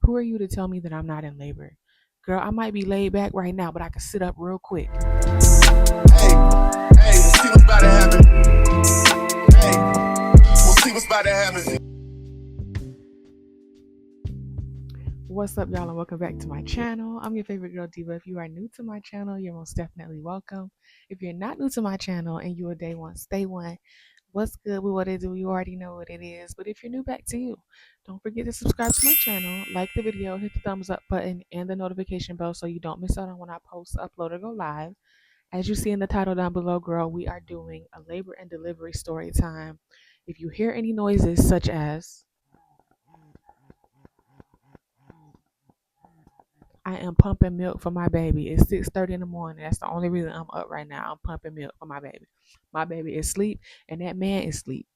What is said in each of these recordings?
Who are you to tell me that I'm not in labor? Girl, I might be laid back right now, but I can sit up real quick. Hey, we'll see what's about to happen. Hey, we'll see what's about to happen. What's up, y'all, and welcome back to my channel. I'm your favorite girl, Diva. If you are new to my channel, you're most definitely welcome. If you're not new to my channel and you're a day one, stay one, what's good with what I do? You already know what it is. But if you're new, back to you. Don't forget to subscribe to my channel, like the video, hit the thumbs up button and the notification bell so you don't miss out on when I post, upload, or go live. As you see in the title down below, girl, we are doing a labor and delivery story time. If you hear any noises such as I am pumping milk for my baby. It's 6:30 in the morning. That's the only reason I'm up right now. I'm pumping milk for my baby. My baby is asleep, and that man is asleep.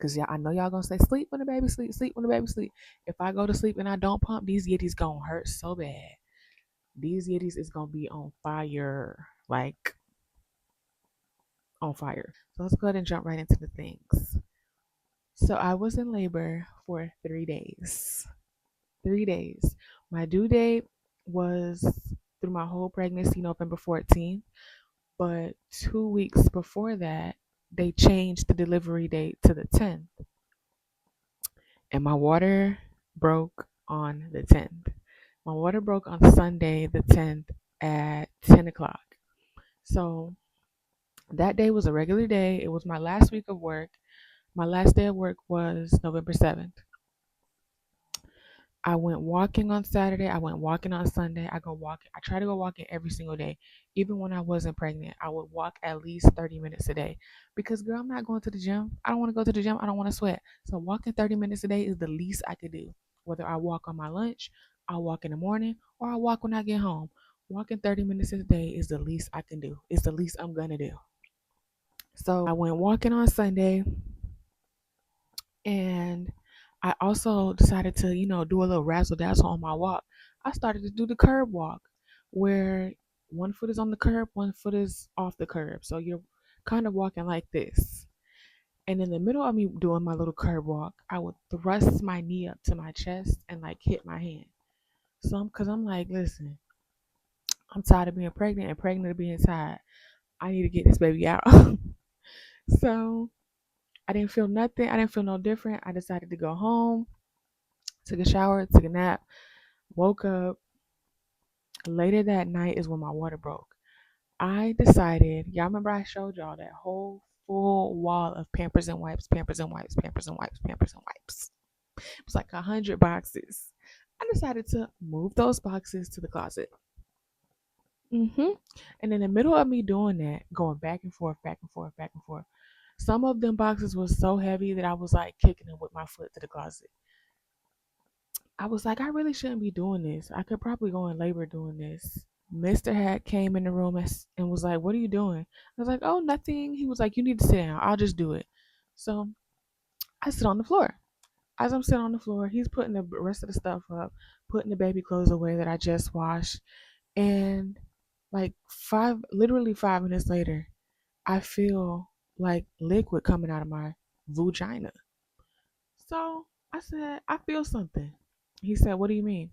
Cause I know y'all gonna say sleep when the baby sleep, sleep when the baby sleep. If I go to sleep and I don't pump, these yitties gonna hurt so bad. These yitties is gonna be on fire, like on fire. So let's go ahead and jump right into the things. So I was in labor for 3 days. 3 days. My due date was through my whole pregnancy, November 14th. But 2 weeks before that, they changed the delivery date to the 10th. And my water broke on the 10th. My water broke on Sunday, the 10th at 10 o'clock. So that day was a regular day. It was my last week of work. My last day of work was November 7th. I went walking on Saturday. I went walking on Sunday. I try to go walking every single day. Even when I wasn't pregnant, I would walk at least 30 minutes a day. Because, girl, I'm not going to the gym. I don't want to go to the gym. I don't want to sweat. So walking 30 minutes a day is the least I could do. Whether I walk on my lunch, I walk in the morning, or I walk when I get home. Walking 30 minutes a day is the least I can do. It's the least I'm going to do. So I went walking on Sunday, and I also decided to, do a little razzle dazzle on my walk. I started to do the curb walk where one foot is on the curb, one foot is off the curb. So you're kind of walking like this. And in the middle of me doing my little curb walk, I would thrust my knee up to my chest and like hit my hand. Because I'm like, listen, I'm tired of being pregnant and pregnant of being tired. I need to get this baby out. So I didn't feel nothing. I didn't feel no different. I decided to go home, took a shower, took a nap, woke up. Later that night is when my water broke. I decided, y'all remember I showed y'all that whole full wall of Pampers and wipes, Pampers and wipes, Pampers and wipes, Pampers and wipes. It was like 100 boxes. I decided to move those boxes to the closet. And in the middle of me doing that, going back and forth, back and forth, back and forth, some of them boxes was so heavy that I was like kicking them with my foot to the closet. I was like, I really shouldn't be doing this. I could probably go in labor doing this. Mr. Hat came in the room and was like, what are you doing? I was like, oh, nothing. He was like, you need to sit down. I'll just do it. So I sit on the floor. As I'm sitting on the floor, he's putting the rest of the stuff up, putting the baby clothes away that I just washed. And like literally 5 minutes later, I feel like liquid coming out of my vagina. So I said, I feel something. He said, what do you mean?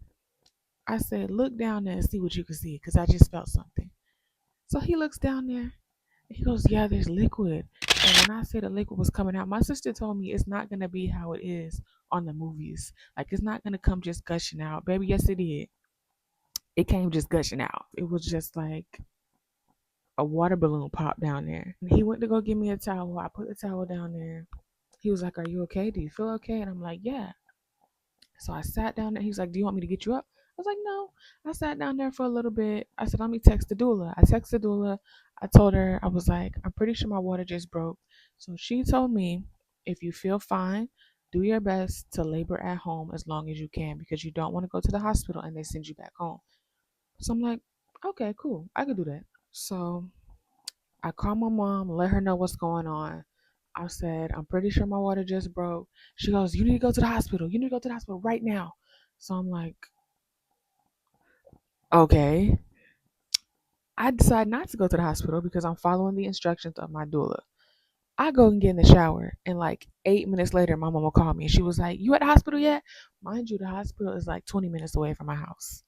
I said, look down there and see what you can see, because I just felt something. So he looks down there and he goes, yeah, there's liquid. And when I said the liquid was coming out, my sister told me it's not going to be how it is on the movies. Like, it's not going to come just gushing out. Baby, yes, it did. It came just gushing out. It was just like a water balloon popped down there. And he went to go give me a towel. I put the towel down there. He was like, are you okay? Do you feel okay? And I'm like, yeah. So I sat down there. He's like, do you want me to get you up? I was like, no. I sat down there for a little bit. I said, let me text the doula. I texted the doula. I told her, I was like, I'm pretty sure my water just broke. So she told me, if you feel fine, do your best to labor at home as long as you can, because you don't want to go to the hospital and they send you back home. So I'm like, okay, cool. I could do that. So I called my mom, let her know what's going on. I said, I'm pretty sure my water just broke. She goes, you need to go to the hospital. You need to go to the hospital right now. So I'm like, okay. I decided not to go to the hospital because I'm following the instructions of my doula. I go and get in the shower, and like 8 minutes later, my mama called me and she was like, "You at the hospital yet?" Mind you, the hospital is like 20 minutes away from my house.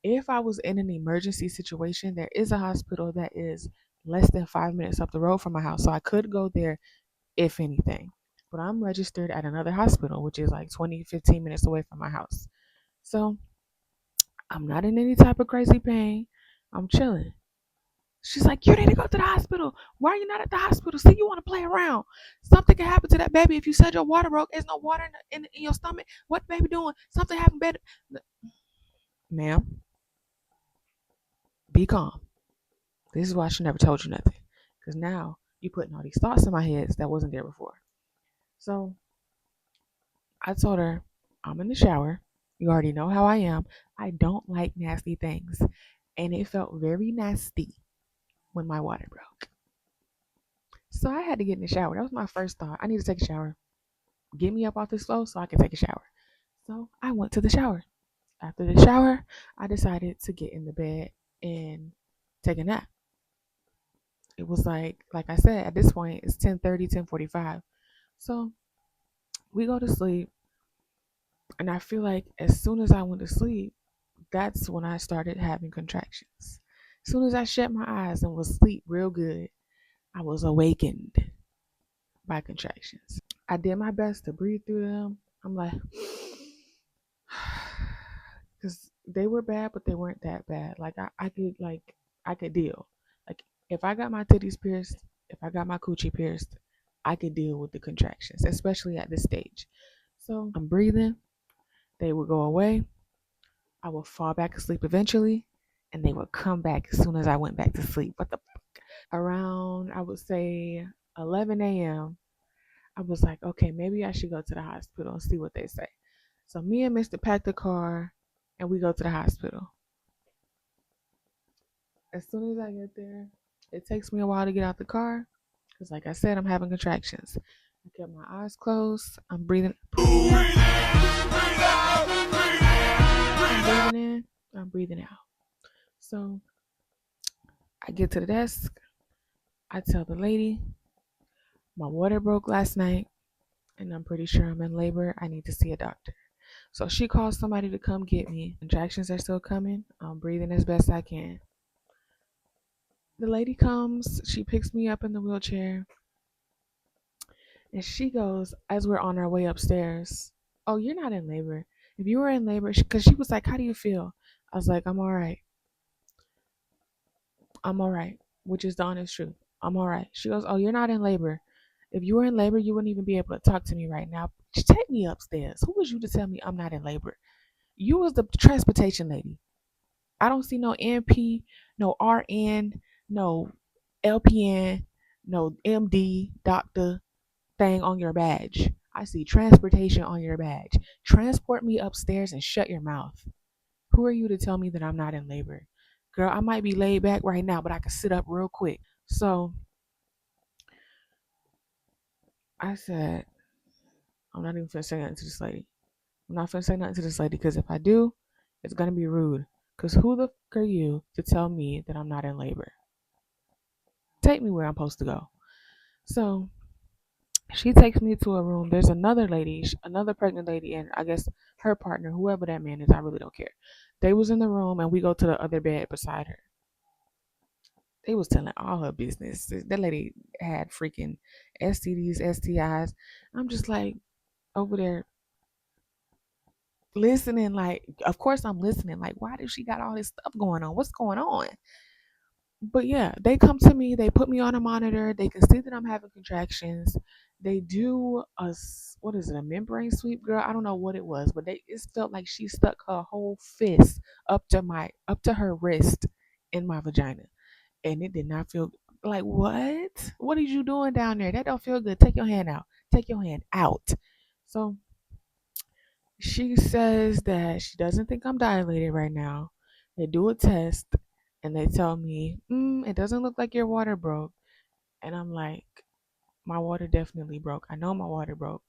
If I was in an emergency situation, there is a hospital that is less than 5 minutes up the road from my house. So I could go there if anything. But I'm registered at another hospital, which is like 20, 15 minutes away from my house. So I'm not in any type of crazy pain. I'm chilling. She's like, "You need to go to the hospital. Why are you not at the hospital? See, you want to play around. Something can happen to that baby if you said your water broke. There's no water in your stomach. What the baby doing? Something happened, baby." Ma'am, be calm. This is why she never told you nothing. Because now you putting all these thoughts in my head that wasn't there before. So I told her, I'm in the shower. You already know how I am. I don't like nasty things. And it felt very nasty when my water broke. So I had to get in the shower. That was my first thought. I need to take a shower. Get me up off this floor so I can take a shower. So I went to the shower. After the shower, I decided to get in the bed and take a nap. It was like I said, at this point, it's 10:30, 10:45. So we go to sleep. And I feel like as soon as I went to sleep, that's when I started having contractions. As soon as I shut my eyes and was asleep real good, I was awakened by contractions. I did my best to breathe through them. I'm like, because they were bad, but they weren't that bad. I could deal. Like if I got my titties pierced, if I got my coochie pierced, I could deal with the contractions, especially at this stage. So I'm breathing. They would go away. I would fall back asleep eventually, and they would come back as soon as I went back to sleep. What the fuck? Around, I would say, 11 a.m., I was like, okay, maybe I should go to the hospital and see what they say. So me and Mr. pack the car, and we go to the hospital. As soon as I get there, it takes me a while to get out the car because, like I said, I'm having contractions. I kept my eyes closed. I'm breathing I'm breathing in, I'm breathing out. So I get to the desk. I tell the lady, my water broke last night, and I'm pretty sure I'm in labor. I need to see a doctor. So she calls somebody to come get me. Contractions are still coming. I'm breathing as best I can. The lady comes, she picks me up in the wheelchair, and she goes, as we're on our way upstairs, "Oh, you're not in labor. If you were in labor," because she was like, "How do you feel?" I was like, "I'm all right. I'm all right," which is the honest truth. "I'm all right." She goes, "Oh, you're not in labor. If you were in labor, you wouldn't even be able to talk to me right now. Take me upstairs. Who was you to tell me I'm not in labor? You was the transportation lady. I don't see no NP, no RN, no LPN, no MD, doctor thing on your badge. I see transportation on your badge. Transport me upstairs and shut your mouth. Who are you to tell me that I'm not in labor? Girl, I might be laid back right now, but I can sit up real quick." So I said, I'm not even finna say nothing to this lady. I'm not finna say nothing to this lady because if I do, it's gonna be rude. Because who the fuck are you to tell me that I'm not in labor? Take me where I'm supposed to go. So she takes me to a room. There's another lady, another pregnant lady, and I guess her partner, whoever that man is, I really don't care. They was in the room, and we go to the other bed beside her. They was telling all her business. That lady had freaking STDs, STIs. I'm just like over there listening. Like, of course I'm listening. Like, why does she got all this stuff going on? What's going on? But yeah, they come to me, they put me on a monitor, they can see that I'm having contractions. They do what is it, a membrane sweep, girl? I don't know what it was, but it felt like she stuck her whole fist up to her wrist in my vagina. And it did not feel like, what? What are you doing down there? That don't feel good. Take your hand out. Take your hand out. So she says that she doesn't think I'm dilated right now. They do a test and they tell me, it doesn't look like your water broke. And I'm like, my water definitely broke. I know my water broke.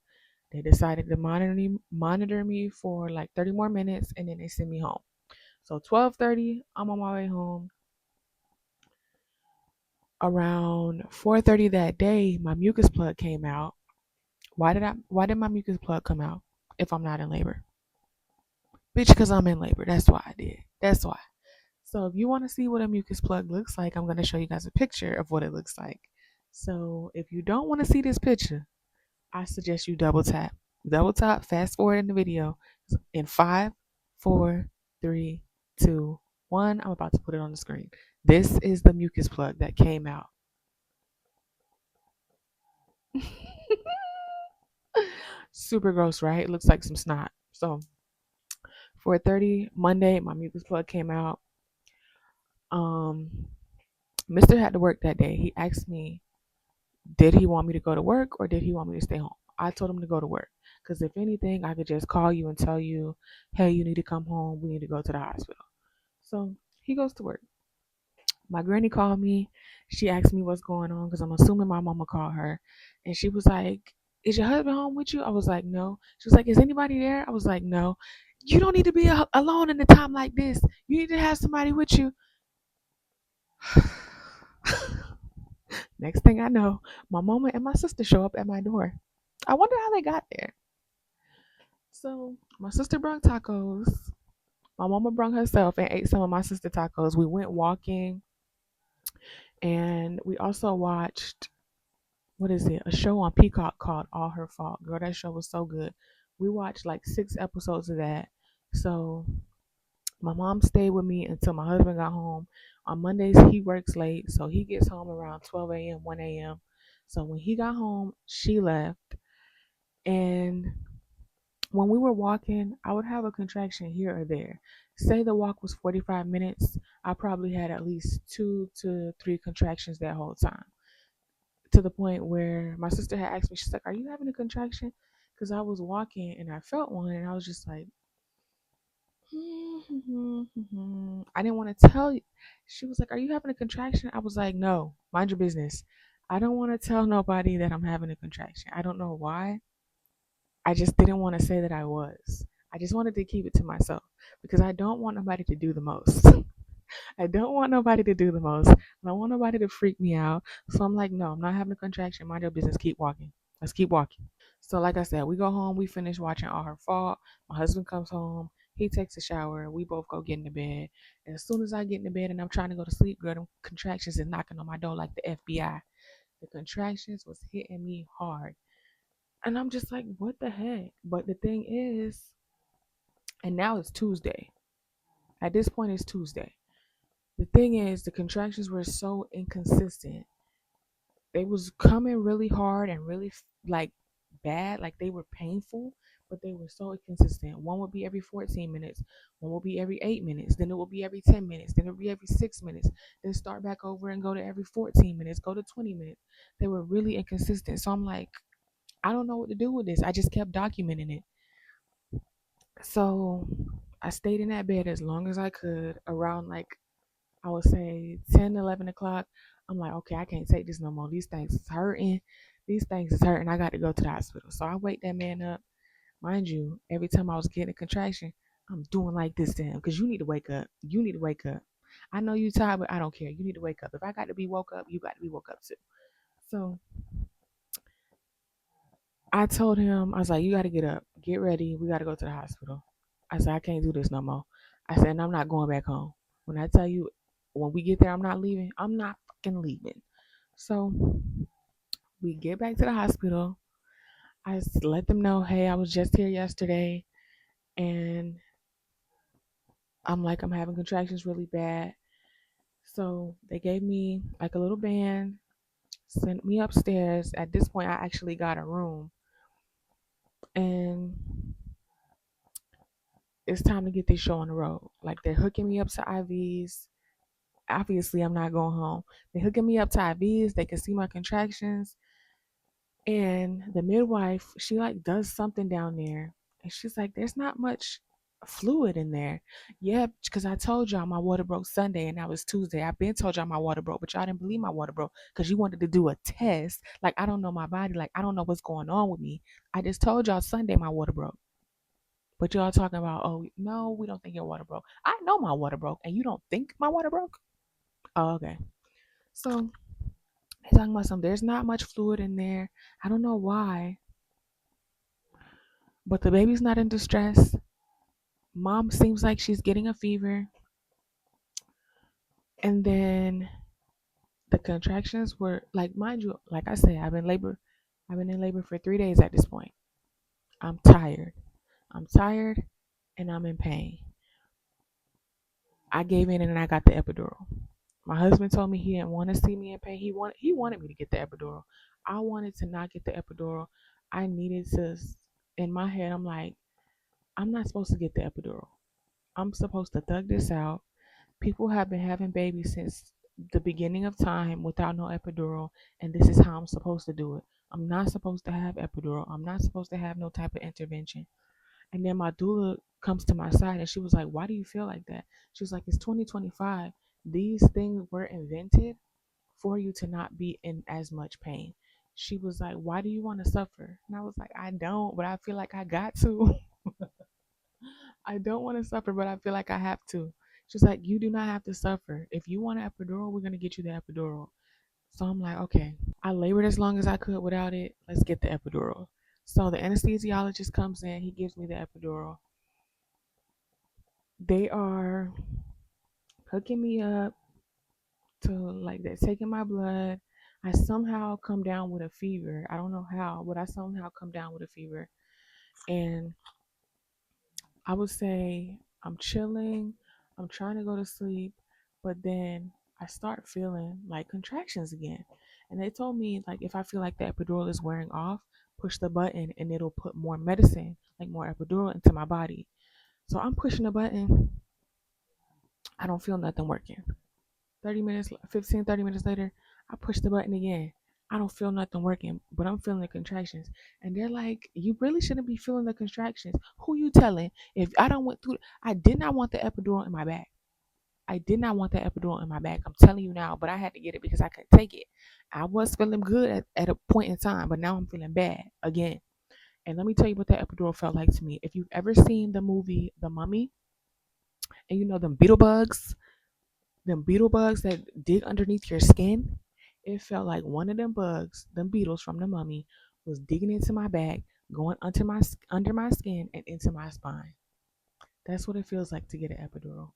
They decided to monitor me for like 30 more minutes and then they send me home. So 12:30, I'm on my way home. Around 4:30 that day, my mucus plug came out. Why did my mucus plug come out if I'm not in labor? Bitch, because I'm in labor. That's why I did. That's why. So if you want to see what a mucus plug looks like, I'm going to show you guys a picture of what it looks like. So if you don't want to see this picture, I suggest you double tap. Double tap, fast forward in the video. In five, four, three, two, one. I'm about to put it on the screen. This is the mucus plug that came out. Super gross, right? It looks like some snot. So 4:30 Monday, my mucus plug came out. Um, Mister had to work that day. He asked me, did he want me to go to work or did he want me to stay home? I told him to go to work because if anything, I could just call you and tell you, hey, you need to come home. We need to go to the hospital. So he goes to work. My granny called me. She asked me what's going on because I'm assuming my mama called her. And she was like, is your husband home with you? I was like, no. She was like, is anybody there? I was like, no. You don't need to be alone in a time like this. You need to have somebody with you. Next thing I know, my mama and my sister show up at my door. I wonder how they got there. So my sister brought tacos. My mama brought herself and ate some of my sister tacos. We went walking and we also watched, what is it? A show on Peacock called All Her Fault. Girl, that show was so good. We watched like 6 episodes of that. So my mom stayed with me until my husband got home. On Mondays he works late, so he gets home around 12 a.m., 1 a.m. So when he got home, she left. And when we were walking, I would have a contraction here or there. Say the walk was 45 minutes, I probably had at least 2 to 3 contractions that whole time. To the point where my sister had asked me, she's like, are you having a contraction? Because I was walking and I felt one and I was just like, I didn't want to tell you. She was like, are you having a contraction? I was like, no, mind your business. I don't want to tell nobody that I'm having a contraction. I don't know why. I just didn't want to say that I was. I just wanted to keep it to myself because I don't want nobody to do the most. I don't want nobody to do the most. I don't want nobody to freak me out. So I'm like, no, I'm not having a contraction. Mind your business. Keep walking. Let's keep walking. So like I said, we go home. We finish watching All Her Fault. My husband comes home. He takes a shower. We both go get in the bed. And as soon as I get in the bed and I'm trying to go to sleep, girl, them contractions is knocking on my door like the FBI. The contractions was hitting me hard. And I'm just like, what the heck? But the thing is, and now it's Tuesday. At this point, it's Tuesday. The thing is, the contractions were so inconsistent. They was coming really hard and really like bad, like they were painful, but they were so inconsistent. One would be every 14 minutes, one would be every 8 minutes, then it would be every 10 minutes, then it would be every 6 minutes, then start back over and go to every 14 minutes, go to 20 minutes. They were really inconsistent. So I'm like, I don't know what to do with this. I just kept documenting it. So I stayed in that bed as long as I could. Around like, I would say 10, 11 o'clock. I'm like, okay, I can't take this no more. These things is hurting. These things is hurting. I got to go to the hospital. So I wake that man up. Mind you, every time I was getting a contraction, I'm doing like this to him because you need to wake up. You need to wake up. I know you tired, but I don't care. You need to wake up. If I got to be woke up, you got to be woke up too. So I told him, I was like, you got to get up, get ready. We got to go to the hospital. I said, I can't do this no more. I said, and I'm not going back home. When I tell you, when we get there, I'm not leaving. I'm not fucking leaving. So we get back to the hospital. I let them know, hey, I was just here yesterday and I'm like, I'm having contractions really bad. So they gave me like a little band, sent me upstairs. At this point, I actually got a room and it's time to get this show on the road. Like they're hooking me up to IVs. Obviously, I'm not going home. They're hooking me up to IVs. They can see my contractions. And the midwife, she like does something down there. And she's like, there's not much fluid in there. Yeah, because I told y'all my water broke Sunday and that was Tuesday. I've been told y'all my water broke, but y'all didn't believe my water broke because you wanted to do a test. Like, I don't know my body. Like, I don't know what's going on with me. I just told y'all Sunday my water broke. But y'all talking about, oh, no, we don't think your water broke. I know my water broke and you don't think my water broke? Oh, okay. So They're talking about some, there's not much fluid in there. I don't know why, but the baby's not in distress. Mom seems like she's getting a fever. And then the contractions were like, mind you, like I said, I've been in labor for 3 days at this point. I'm tired. I'm tired and I'm in pain. I gave in and I got the epidural. My husband told me he didn't want to see me in pain. He wanted me to get the epidural. I wanted to not get the epidural. I needed to. In my head, I'm like, I'm not supposed to get the epidural. I'm supposed to thug this out. People have been having babies since the beginning of time without no epidural, and this is how I'm supposed to do it. I'm not supposed to have epidural. I'm not supposed to have no type of intervention. And then my doula comes to my side and she was like, "Why do you feel like that?" She was like, "It's 2025. These things were invented for you to not be in as much pain." She was like, "Why do you want to suffer?" And I was like, "I don't, but I feel like I got to." I don't want to suffer, but I feel like I have to. She's like, "You do not have to suffer. If you want an epidural, we're going to get you the epidural." So I'm like, okay. I labored as long as I could without it. Let's get the epidural. So the anesthesiologist comes in. He gives me the epidural. They are hooking me up to like they're taking my blood. I somehow come down with a fever. I don't know how, but I somehow come down with a fever. And I would say I'm chilling, I'm trying to go to sleep, but then I start feeling like contractions again. And they told me like if I feel like the epidural is wearing off, push the button and it'll put more medicine, like more epidural into my body. So I'm pushing the button. I don't feel nothing working. 30 minutes, 15, 30 minutes later, I push the button again. I don't feel nothing working, but I'm feeling the contractions. And they're like, "You really shouldn't be feeling the contractions. Who you telling? If I don't went through, I did not want the epidural in my back. I did not want the epidural in my back. I'm telling you now, but I had to get it because I couldn't take it. I was feeling good at a point in time, but now I'm feeling bad again. And let me tell you what that epidural felt like to me. If you've ever seen the movie The Mummy, and you know them beetle bugs that dig underneath your skin, it felt like one of them bugs, them beetles from the mummy, was digging into my back, going under my skin and into my spine. That's what it feels like to get an epidural.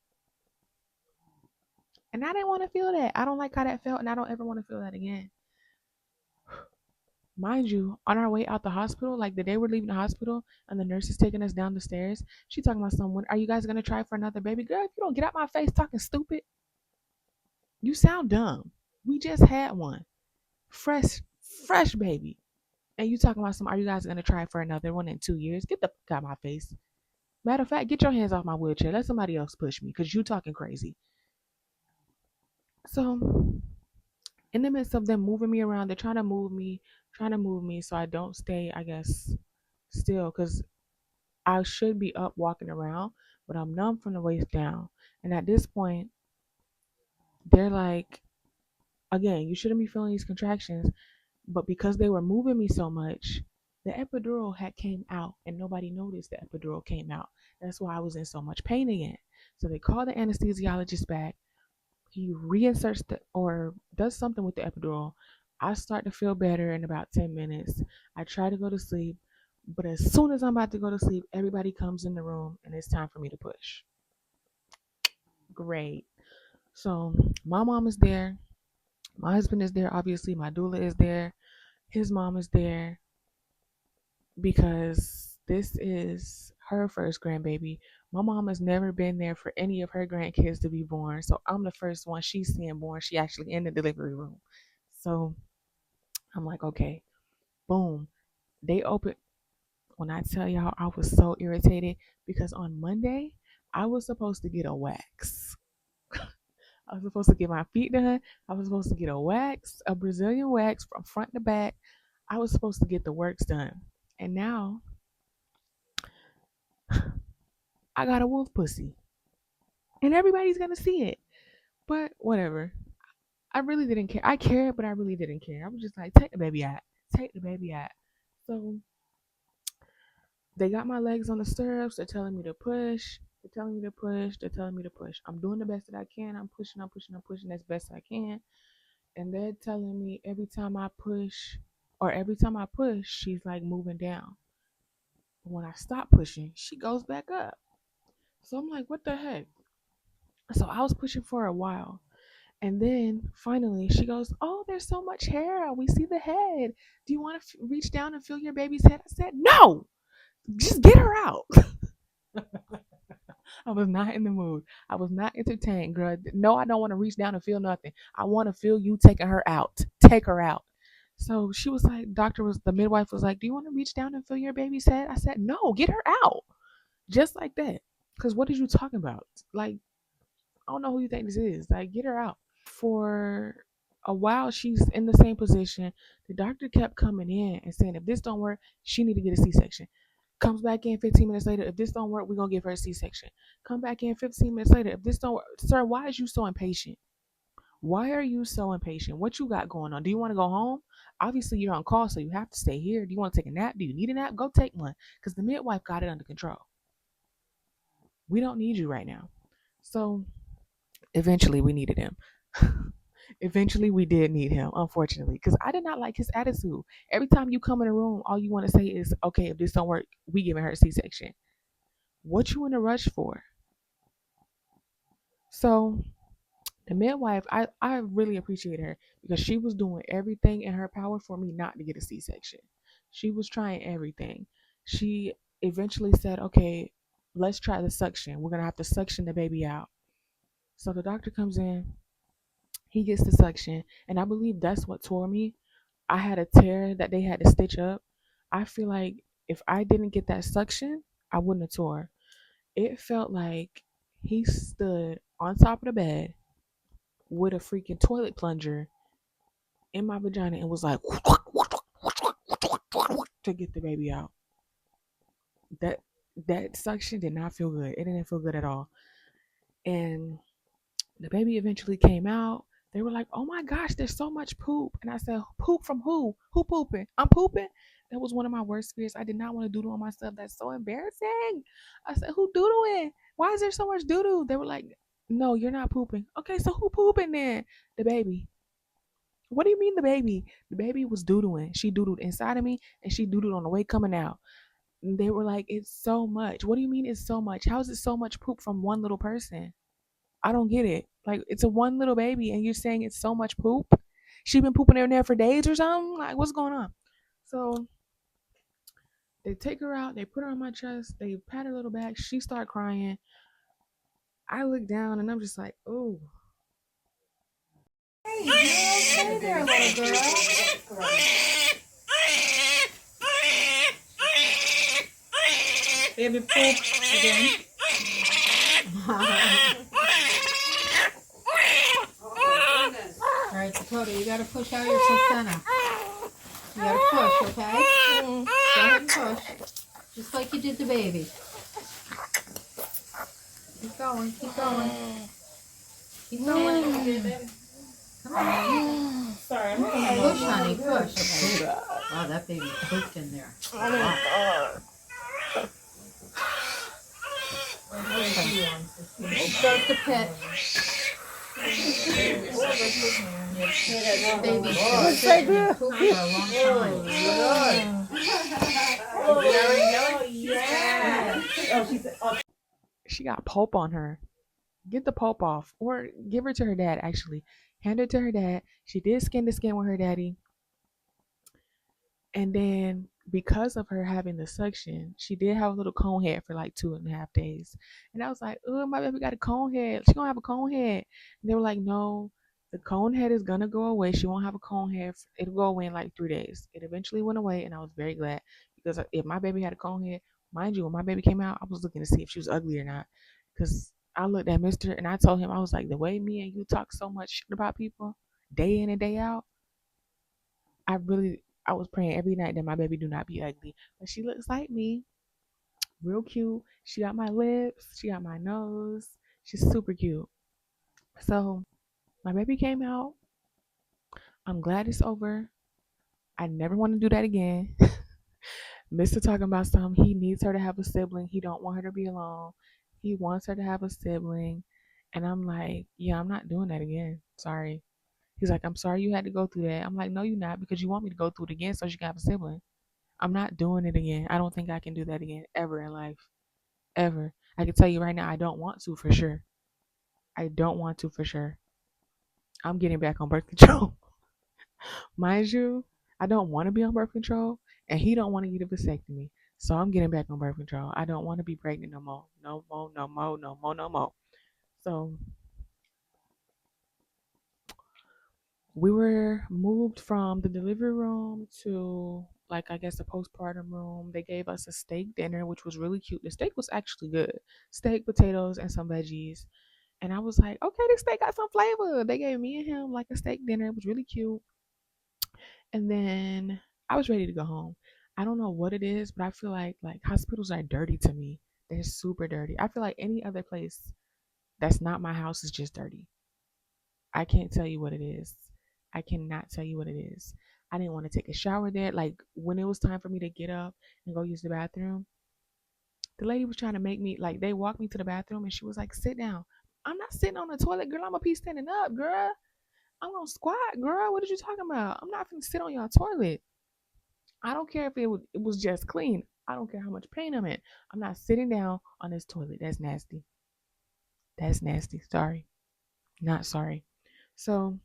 And I didn't want to feel that. I don't like how that felt, and I don't ever want to feel that again. Mind you, on our way out the hospital, like the day we're leaving the hospital, and the nurse is taking us down the stairs, she talking about someone. Are you guys gonna try for another baby? Girl, if you don't get out my face talking stupid, you sound dumb. We just had one. Fresh, fresh baby. And you talking about some, are you guys gonna try for another one in 2 years? Get the fuck out of my face. Matter of fact, get your hands off my wheelchair. Let somebody else push me because you talking crazy. So in the midst of them moving me around, they're trying to move me so I don't stay, I guess, still because I should be up walking around, but I'm numb from the waist down. And at this point, they're like, again, you shouldn't be feeling these contractions. But because they were moving me so much, the epidural had came out and nobody noticed the epidural came out. That's why I was in so much pain again. So they call the anesthesiologist back. He reinserts or does something with the epidural. I start to feel better in about 10 minutes. I try to go to sleep, but as soon as I'm about to go to sleep, everybody comes in the room and it's time for me to push. Great. So my mom is there. My husband is there. Obviously, my doula is there. His mom is there because this is her first grandbaby. My mom has never been there for any of her grandkids to be born. So I'm the first one she's seeing born. She actually in the delivery room. So I'm like, okay, boom. They open. When I tell y'all, I was so irritated because on Monday, I was supposed to get a wax. I was supposed to get my feet done. I was supposed to get a wax, a Brazilian wax from front to back. I was supposed to get the works done. And now I got a wolf pussy. And everybody's gonna see it. But whatever. I really didn't care. I cared, but I really didn't care. I was just like, take the baby out. Take the baby out. So they got my legs on the stirrups. They're telling me to push. They're telling me to push. They're telling me to push. I'm doing the best that I can. I'm pushing as best I can. And they're telling me every time I push, or every time I push, she's like moving down. But when I stop pushing, she goes back up. So I'm like, what the heck? So I was pushing for a while. And then finally she goes, "Oh, there's so much hair. We see the head. Do you want to reach down and feel your baby's head?" I said, "No, just get her out." I was not in the mood. I was not entertained, girl. No, I don't want to reach down and feel nothing. I want to feel you taking her out. Take her out. So she was like, the midwife was like, "Do you want to reach down and feel your baby's head?" I said, "No, get her out." Just like that. Because what are you talking about? Like, I don't know who you think this is. Like, get her out. For a while, she's in the same position. The doctor kept coming in and saying, if this don't work, she need to get a C-section. Comes back in 15 minutes later. If this don't work, we're gonna give her a C-section. Come back in 15 minutes later. If this don't work, sir, why is you so impatient? Why are you so impatient? What you got going on? Do you want to go home? Obviously, you're on call, so you have to stay here. Do you want to take a nap? Do you need a nap? Go take one, because the midwife got it under control. We don't need you right now. So eventually, we needed him. Eventually, we did need him, unfortunately, because I did not like his attitude. Every time you come in a room, all you want to say is, "Okay, if this don't work, we giving her a C-section." What you in a rush for? So the midwife, I really appreciate her because she was doing everything in her power for me not to get a C-section. She was trying everything. She eventually said, "Okay, let's try the suction. We're gonna have to suction the baby out." So the doctor comes in, he gets the suction, and I believe that's what tore me. I had a tear that they had to stitch up. I feel like if I didn't get that suction, I wouldn't have tore. It felt like he stood on top of the bed with a freaking toilet plunger in my vagina and was like to get the baby out. That that suction did not feel good. It didn't feel good at all. And the baby eventually came out. They were like, "Oh my gosh, there's so much poop." And I said, "Poop from who? Who pooping? I'm pooping." That was one of my worst fears. I did not want to doodle on myself. That's so embarrassing. I said, "Who doodling? Why is there so much doodle?" They were like, "No, you're not pooping." Okay, so who pooping then? The baby. What do you mean the baby? The baby was doodling. She doodled inside of me and she doodled on the way coming out. And they were like, "It's so much." What do you mean it's so much? How is it so much poop from one little person? I don't get it. Like, it's a one little baby and you're saying it's so much poop? She been pooping in there for days or something? Like, what's going on? So they take her out, they put her on my chest, they pat her little back, she start crying. I look down and I'm just like, "Oh." Hey, you're okay there, little girl. Baby poop again. All right, Dakota, you gotta push out your placenta. You gotta push, okay? Go ahead and push. Just like you did the baby. Keep going, keep going. Keep going. Come on. Sorry, Push, honey, push. Oh, that baby pooped in there. Wow. Start the pit. Baby should have pooped for a long time. she got pulp on her. Get the pulp off or give her to her dad, actually. Hand her to her dad. She did skin to skin with her daddy. And then because of her having the suction, she did have a little cone head for like 2.5 days. And I was like, "Oh, my baby got a cone head. She gonna have a cone head." And they were like, "No, the cone head is gonna go away. She won't have a cone head. It'll go away in like 3 days." It eventually went away, and I was very glad because if my baby had a cone head, mind you, when my baby came out, I was looking to see if she was ugly or not. Because I looked at Mister and I told him, I was like, "The way me and you talk so much shit about people, day in and day out, I was praying every night that my baby do not be ugly." But she looks like me, real cute. She got my lips, she got my nose. She's super cute. So my baby came out. I'm glad it's over. I never want to do that again. Mister talking about something. He needs her to have a sibling. He don't want her to be alone. He wants her to have a sibling. And I'm like, yeah, I'm not doing that again. Sorry. He's like, I'm sorry you had to go through that. I'm like, no, you're not, because you want me to go through it again so you can have a sibling. I'm not doing it again. I don't think I can do that again ever in life. Ever. I can tell you right now, I don't want to for sure. I don't want to for sure. I'm getting back on birth control. Mind you, I don't want to be on birth control, and he don't want to get a vasectomy. So I'm getting back on birth control. I don't want to be pregnant no more. No more, no more, no more, no more. So we were moved from the delivery room to, like, I guess, the postpartum room. They gave us a steak dinner, which was really cute. The steak was actually good. Steak, potatoes, and some veggies. And I was like, okay, this steak got some flavor. They gave me and him like a steak dinner. It was really cute. And then I was ready to go home. I don't know what it is, but I feel like hospitals are dirty to me. They're super dirty. I feel like any other place that's not my house is just dirty. I can't tell you what it is. I cannot tell you what it is. I didn't want to take a shower there. Like when it was time for me to get up and go use the bathroom, the lady was trying to make me, like, they walked me to the bathroom and she was like, sit down. I'm not sitting on the toilet, girl. I'm gonna be standing up, girl. I'm gonna squat, girl. What are you talking about? I'm not gonna sit on your toilet. I don't care if it was just clean. I don't care how much pain I'm in. I'm not sitting down on this toilet. That's nasty. That's nasty. Sorry. Not sorry. So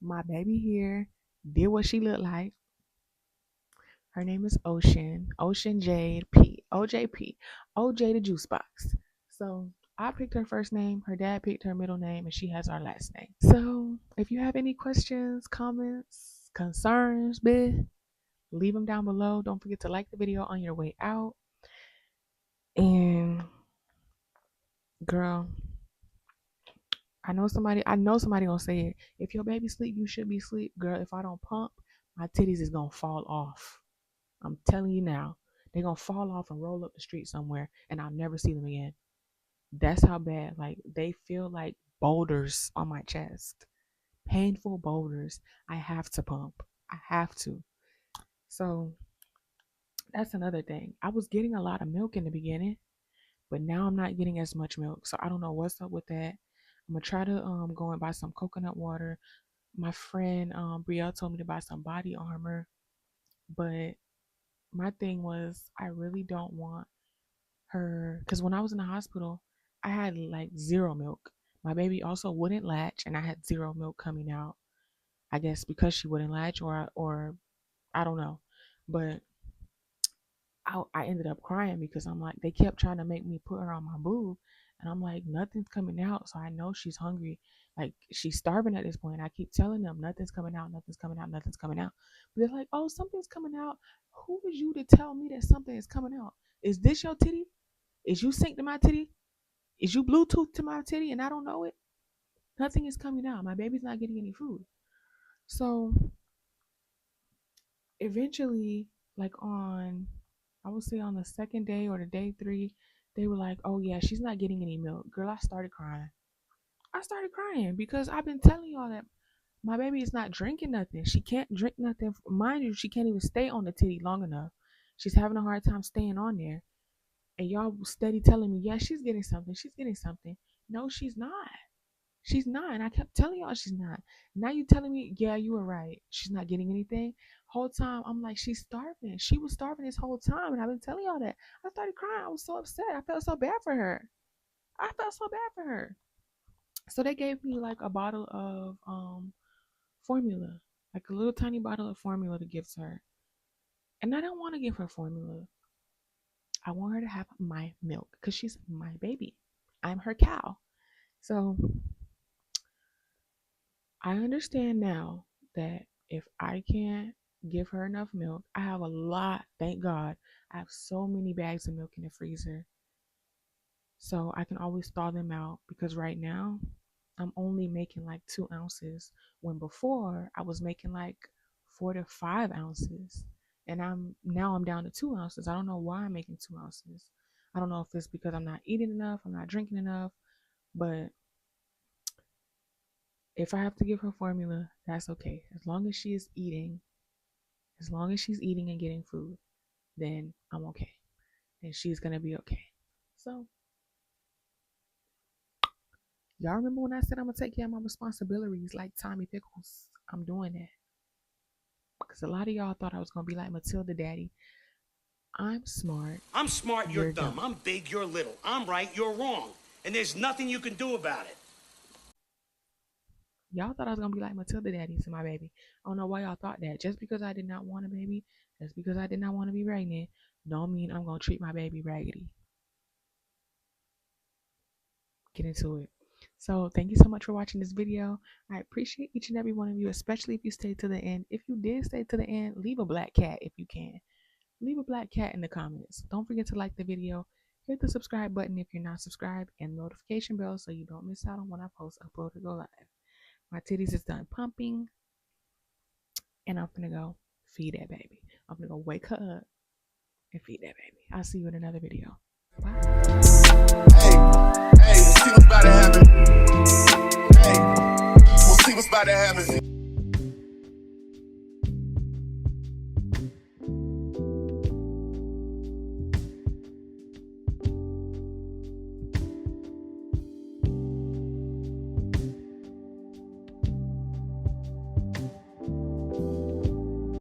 my baby here did what she looked like. Her name is Ocean. Ocean Jade P. OJP. OJ the juice box. So I picked her first name, her dad picked her middle name, and she has our last name. So if you have any questions, comments, concerns, leave them down below. Don't forget to like the video on your way out. And girl, I know somebody gonna say it. If your baby sleep, you should be sleep. Girl, if I don't pump, my titties is gonna fall off. I'm telling you now. They're gonna fall off and roll up the street somewhere and I'll never see them again. That's how bad. Like they feel like boulders on my chest. Painful boulders. I have to pump. I have to. So that's another thing. I was getting a lot of milk in the beginning, but now I'm not getting as much milk. So I don't know what's up with that. I'm gonna try to go and buy some coconut water. My friend Brielle told me to buy some body armor, but my thing was I really don't want her, because when I was in the hospital, I had like zero milk. My baby also wouldn't latch, and I had zero milk coming out. I guess because she wouldn't latch, or I don't know, but I ended up crying because I'm like, they kept trying to make me put her on my boob, and I'm like, nothing's coming out, so I know she's hungry, like she's starving at this point. I keep telling them nothing's coming out, nothing's coming out, nothing's coming out, but they're like, oh, something's coming out. Who is you to tell me that something is coming out? Is this your titty? Is you synced to my titty? Is you Bluetooth to my titty and I don't know it? Nothing is coming out. My baby's not getting any food. So eventually, like I would say on the second day or the day three, they were like, oh yeah, she's not getting any milk. Girl, I started crying. I started crying because I've been telling y'all that my baby is not drinking nothing. She can't drink nothing. Mind you, she can't even stay on the titty long enough. She's having a hard time staying on there. And y'all steady telling me, yeah, she's getting something. She's getting something. No, she's not. She's not. And I kept telling y'all she's not. Now you telling me, yeah, you were right. She's not getting anything. Whole time I'm like, she's starving. She was starving this whole time. And I've been telling y'all that. I started crying. I was so upset. I felt so bad for her. I felt so bad for her. So they gave me like a bottle of formula. Like a little tiny bottle of formula to give to her. And I don't want to give her formula. I want her to have my milk because she's my baby. I'm her cow. So I understand now that if I can't give her enough milk, I have a lot, thank God. I have so many bags of milk in the freezer. So I can always thaw them out because right now I'm only making like 2 ounces when before I was making like 4 to 5 ounces. And I'm down to 2 ounces. I don't know why I'm making 2 ounces. I don't know if it's because I'm not eating enough, I'm not drinking enough, but if I have to give her formula, that's okay. As long as she is eating, as long as she's eating and getting food, then I'm okay. And she's gonna be okay. So Y'all remember when I said I'm gonna take care of my responsibilities like Tommy Pickles? I'm doing that. Because a lot of y'all thought I was gonna be like Matilda Daddy. I'm smart. I'm smart, you're You're dumb. dumb. I'm big, you're little. I'm right, you're wrong. And there's nothing you can do about it. Y'all thought I was gonna be like Matilda Daddy to my baby. I don't know why y'all thought that. Just because I did not want a baby, just because I did not want to be pregnant, don't mean I'm gonna treat my baby raggedy. Get into it. So thank you so much for watching this video. I appreciate each and every one of you, especially if you stayed to the end. If you did stay to the end, leave a black cat if you can. Leave a black cat in the comments. Don't forget to like the video. Hit the subscribe button if you're not subscribed, and notification bell so you don't miss out on when I post, upload, or go live. My titties is done pumping, and I'm gonna go feed that baby. I'm gonna go wake her up and feed that baby. I'll see you in another video. Bye. Hey.